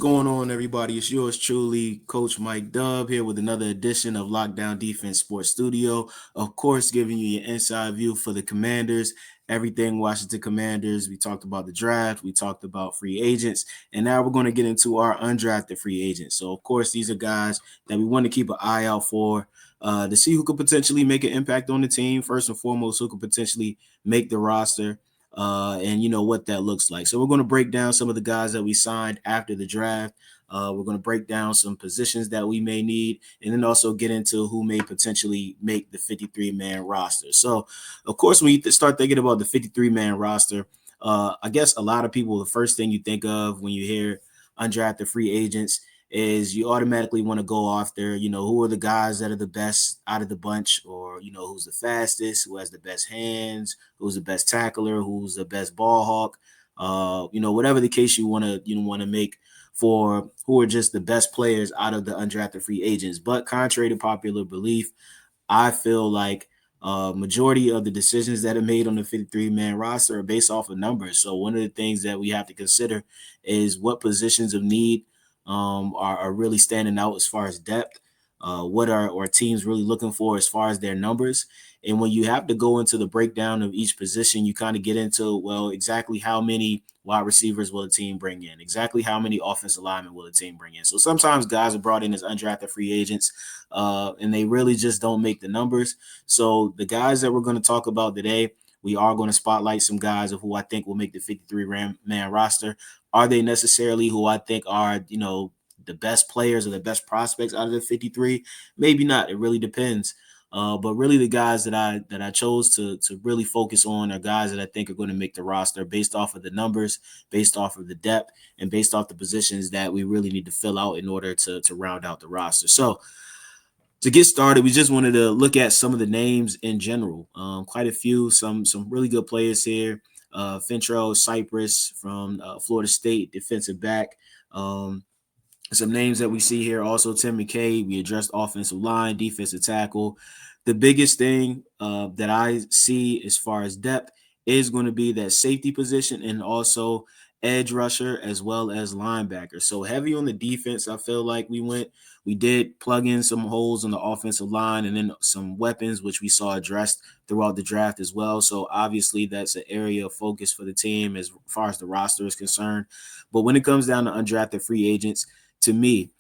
going on, everybody? It's yours truly, Coach Mike Dub, here with another edition of Lockdown Defense Sports Studio. Of course, giving you your inside view for the Commanders, everything Washington Commanders. We talked about the draft, we talked about free agents, and now we're going to get into our undrafted free agents. So, of course, these are guys that we want to keep an eye out for to see who could potentially make an impact on the team. First and foremost, who could potentially make the roster and you know what that looks like. So we're going to break down some of the guys that we signed after the draft. We're going to break down some positions that we may need, and then also get into who may potentially make the 53-man roster. So, of course, when you start thinking about the 53-man roster, I guess a lot of people, the first thing you think of when you hear undrafted free agents is you automatically want to go after, who are the guys that are the best out of the bunch, or, who's the fastest, who has the best hands, who's the best tackler, who's the best ball hawk, whatever the case you want to make for who are just the best players out of the undrafted free agents. But contrary to popular belief, I feel like majority of the decisions that are made on the 53-man roster are based off of numbers. So one of the things that we have to consider is what positions of need are really standing out as far as depth. What are our teams really looking for as far as their numbers? And when you have to go into the breakdown of each position, you kind of get into, well, exactly how many wide receivers will the team bring in? Exactly how many offensive linemen will the team bring in? So sometimes guys are brought in as undrafted free agents, and they really just don't make the numbers. So the guys that we're going to talk about today, we are going to spotlight some guys of who I think will make the 53-man roster. Are they necessarily who I think are, the best players or the best prospects out of the 53? Maybe not. It really depends. But really, the guys that I chose to really focus on are guys that I think are going to make the roster based off of the numbers, based off of the depth, and based off the positions that we really need to fill out in order to round out the roster. So to get started, we just wanted to look at some of the names in general. Quite a few, some really good players here. Fintrell Cypress from Florida State, defensive back. Some names that we see here also Tim McKay. We addressed offensive line, defensive tackle. The biggest thing that I see as far as depth is going to be that safety position and also edge rusher as well as linebacker. So heavy on the defense, I feel like we did plug in some holes on the offensive line and then some weapons, which we saw addressed throughout the draft as well. So obviously that's an area of focus for the team as far as the roster is concerned. But when it comes down to undrafted free agents, to me,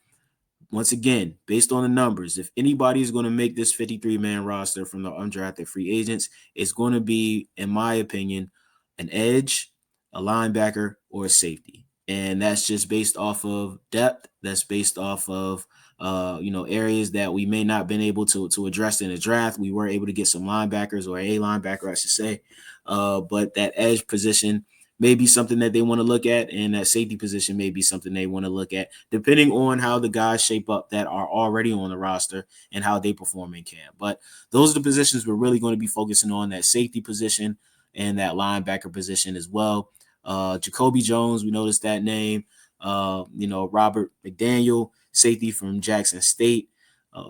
once again, based on the numbers, if anybody is going to make this 53-man roster from the undrafted free agents, it's going to be, in my opinion, an edge, a linebacker, or a safety. And that's just based off of depth. That's based off of areas that we may not been able to address in the draft. We were able to get some linebackers, or a linebacker, I should say. But that edge position may be something that they want to look at, and that safety position may be something they want to look at, depending on how the guys shape up that are already on the roster and how they perform in camp. But those are the positions we're really going to be focusing on, that safety position and that linebacker position as well. Jacoby Jones, we noticed that name. Robert McDaniel, safety from Jackson State.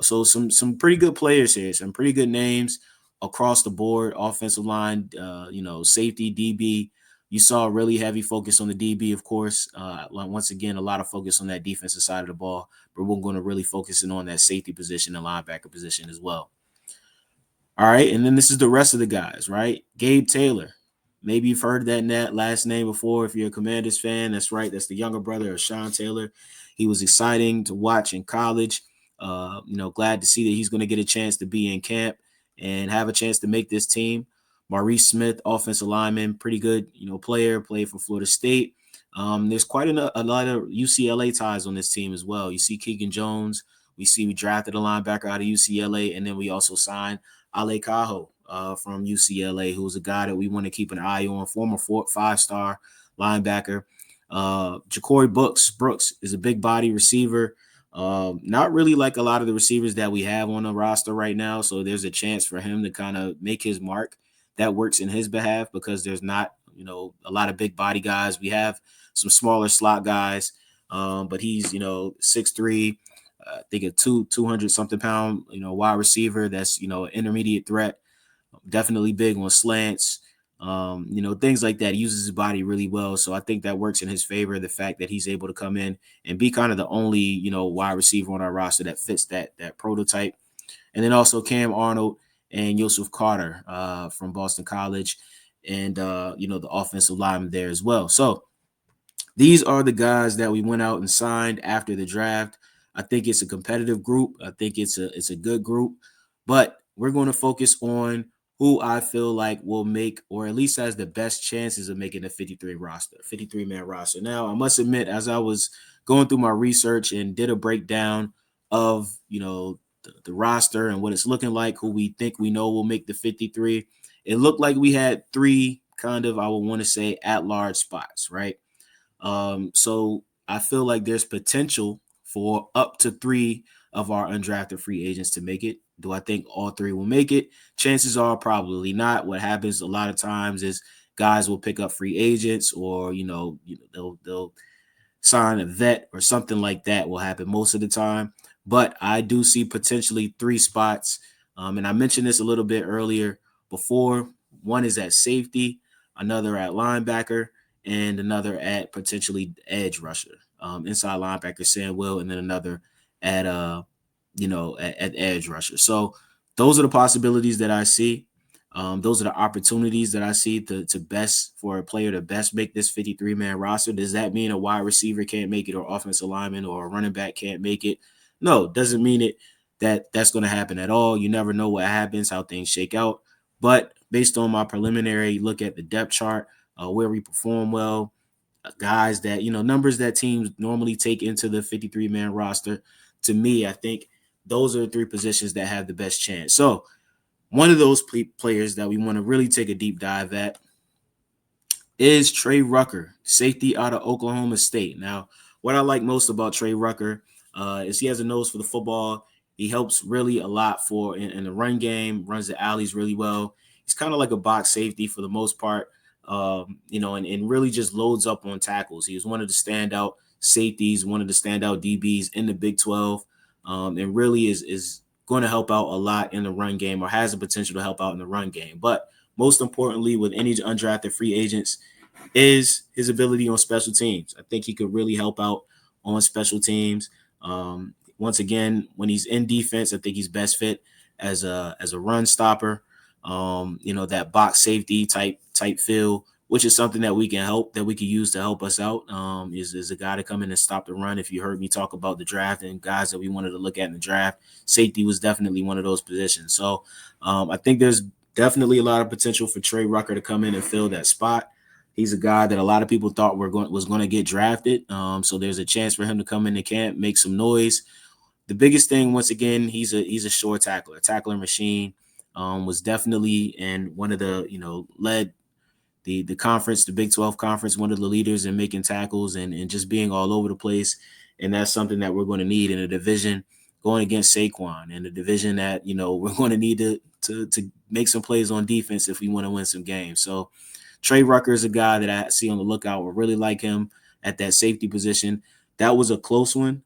So some pretty good players here, some pretty good names across the board, offensive line, safety, DB. You saw a really heavy focus on the DB, of course. Once again, a lot of focus on that defensive side of the ball, but we're going to really focus in on that safety position and linebacker position as well. All right, and then this is the rest of the guys, right? Gabe Taylor. Maybe you've heard that last name before if you're a Commanders fan. That's right. That's the younger brother of Sean Taylor. He was exciting to watch in college. Glad to see that he's going to get a chance to be in camp and have a chance to make this team. Maurice Smith, offensive lineman, pretty good, player, played for Florida State. There's quite a lot of UCLA ties on this team as well. You see Keegan Jones. We drafted a linebacker out of UCLA, and then we also signed Ale Cajo from UCLA, who's a guy that we want to keep an eye on, former 5-star linebacker. Ja'Cory Brooks is a big body receiver. Not really like a lot of the receivers that we have on the roster right now, so there's a chance for him to kind of make his mark. That works in his behalf because there's not, a lot of big body guys. We have some smaller slot guys, but he's, 6'3", I think a 200 something pound, wide receiver. That's, an intermediate threat. Definitely big on slants. Things like that. He uses his body really well. So I think that works in his favor. The fact that he's able to come in and be kind of the only, wide receiver on our roster that fits that prototype. And then also Cam Arnold and Joseph Carter from Boston College, and the offensive lineman there as well. So these are the guys that we went out and signed after the draft. I think it's a competitive group. I think it's a good group, but we're going to focus on who I feel like will make, or at least has the best chances of making the 53-man roster. Now, I must admit, as I was going through my research and did a breakdown of, the roster and what it's looking like, who we think we know will make the 53, it looked like we had three kind of, I would want to say, at-large spots, right? So I feel like there's potential for up to three of our undrafted free agents to make it. Do I think all three will make it? Chances are probably not. What happens a lot of times is guys will pick up free agents, or they'll sign a vet or something like that will happen most of the time. But I do see potentially three spots. And I mentioned this a little bit earlier before. One is at safety, another at linebacker, and another at potentially edge rusher, inside linebacker Sam Will, and then another at at edge rusher. So those are the possibilities that I see. Those are the opportunities that I see to best for a player to best make this 53-man roster. Does that mean a wide receiver can't make it, or offensive lineman or a running back can't make it? No, doesn't mean it that's going to happen at all. You never know what happens, how things shake out. But based on my preliminary look at the depth chart, where we perform well, guys that, numbers that teams normally take into the 53-man roster, to me, I think those are the three positions that have the best chance. So one of those players that we want to really take a deep dive at is Trey Rucker, safety out of Oklahoma State. Now, what I like most about Trey Rucker is he has a nose for the football. He helps really a lot in the run game, runs the alleys really well. He's kind of like a box safety for the most part, and really just loads up on tackles. He was one of the standout safeties, one of the standout DBs in the Big 12, and really is going to help out a lot in the run game, or has the potential to help out in the run game. But most importantly, with any undrafted free agents, is his ability on special teams. I think he could really help out on special teams. Once again, when he's in defense, I think he's best fit as a run stopper. That box safety type feel, which is something that we can use to help us out. Is a guy to come in and stop the run. If you heard me talk about the draft and guys that we wanted to look at in the draft, safety was definitely one of those positions. So I think there's definitely a lot of potential for Trey Rucker to come in and fill that spot. He's a guy that a lot of people thought was going to get drafted. So there's a chance for him to come into camp, make some noise. The biggest thing, once again, he's a short tackler, a tackler machine. Was definitely and one of the led the conference, the Big 12 conference, one of the leaders in making tackles and just being all over the place. And that's something that we're going to need in a division going against Saquon, and a division that we're going to need to make some plays on defense if we want to win some games. So Trey Rucker is a guy that I see on the lookout. I really like him at that safety position. That was a close one.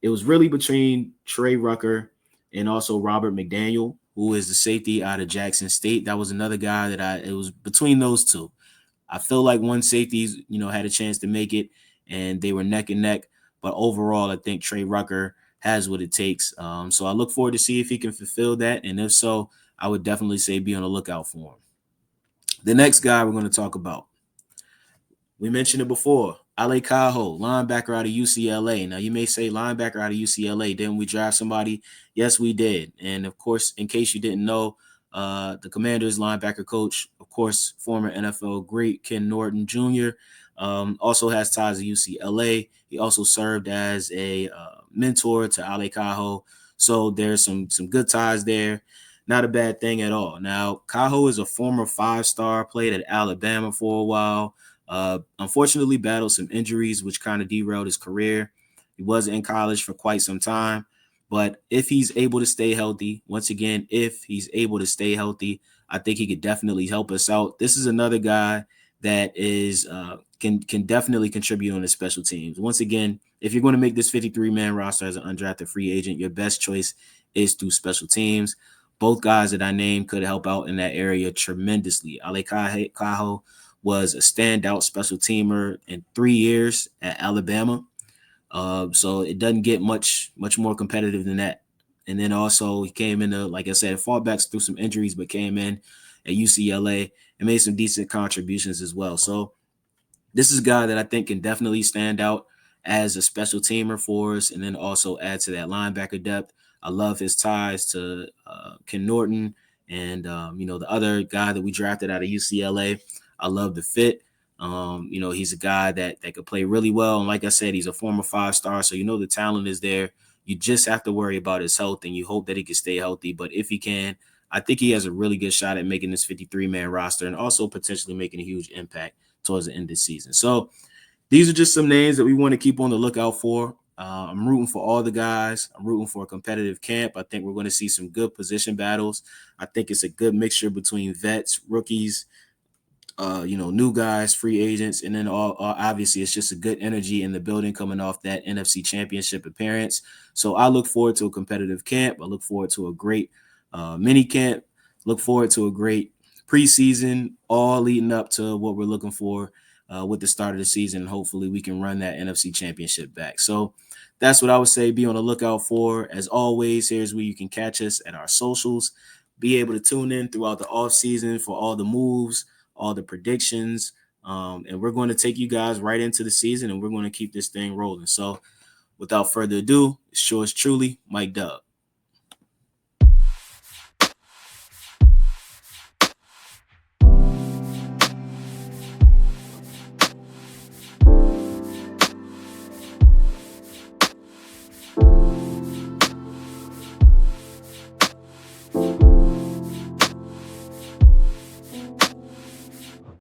It was really between Trey Rucker and also Robert McDaniel, who is the safety out of Jackson State. That was another guy it was between those two. I feel like one safety, had a chance to make it, and they were neck and neck. But overall, I think Trey Rucker has what it takes. So I look forward to see if he can fulfill that. And if so, I would definitely say be on the lookout for him. The next guy we're going to talk about, we mentioned it before, Ale Cajo, linebacker out of UCLA. Now, you may say, linebacker out of UCLA, didn't we draft somebody? Yes, we did. And, of course, in case you didn't know, the Commanders linebacker coach, of course, former NFL great Ken Norton Jr., also has ties to UCLA. He also served as a mentor to Ale Cajo. So there's some good ties there. Not a bad thing at all. Now, Cajo is a former 5-star, played at Alabama for a while. Unfortunately battled some injuries, which kind of derailed his career. He was in college for quite some time, but if he's able to stay healthy, once again, if he's able to stay healthy, I think he could definitely help us out. This is another guy that is can definitely contribute on the special teams. Once again, if you're going to make this 53-man roster as an undrafted free agent, your best choice is through special teams. Both guys that I named could help out in that area tremendously. Ale Cajo was a standout special teamer in 3 years at Alabama. So it doesn't get much more competitive than that. And then also he came in, like I said, fallbacks through some injuries, but came in at UCLA and made some decent contributions as well. So this is a guy that I think can definitely stand out as a special teamer for us, and then also add to that linebacker depth. I love his ties to Ken Norton and the other guy that we drafted out of UCLA. I love the fit. He's a guy that could play really well, and like I said, he's a former 5-star, so the talent is there. You just have to worry about his health, and you hope that he can stay healthy. But if he can, I think he has a really good shot at making this 53-man roster and also potentially making a huge impact towards the end of the season. So these are just some names that we want to keep on the lookout for. I'm rooting for all the guys. I'm rooting for a competitive camp. I think we're going to see some good position battles. I think it's a good mixture between vets, rookies, new guys, free agents, and then all obviously it's just a good energy in the building coming off that NFC Championship appearance. So I look forward to a competitive camp. I look forward to a great mini camp. Look forward to a great preseason, all leading up to what we're looking for with the start of the season. And hopefully we can run that NFC Championship back. So that's what I would say. Be on the lookout for. As always, here's where you can catch us at our socials. Be able to tune in throughout the offseason for all the moves, all the predictions. And we're going to take you guys right into the season, and we're going to keep this thing rolling. So without further ado, it's yours truly, Mike Dub.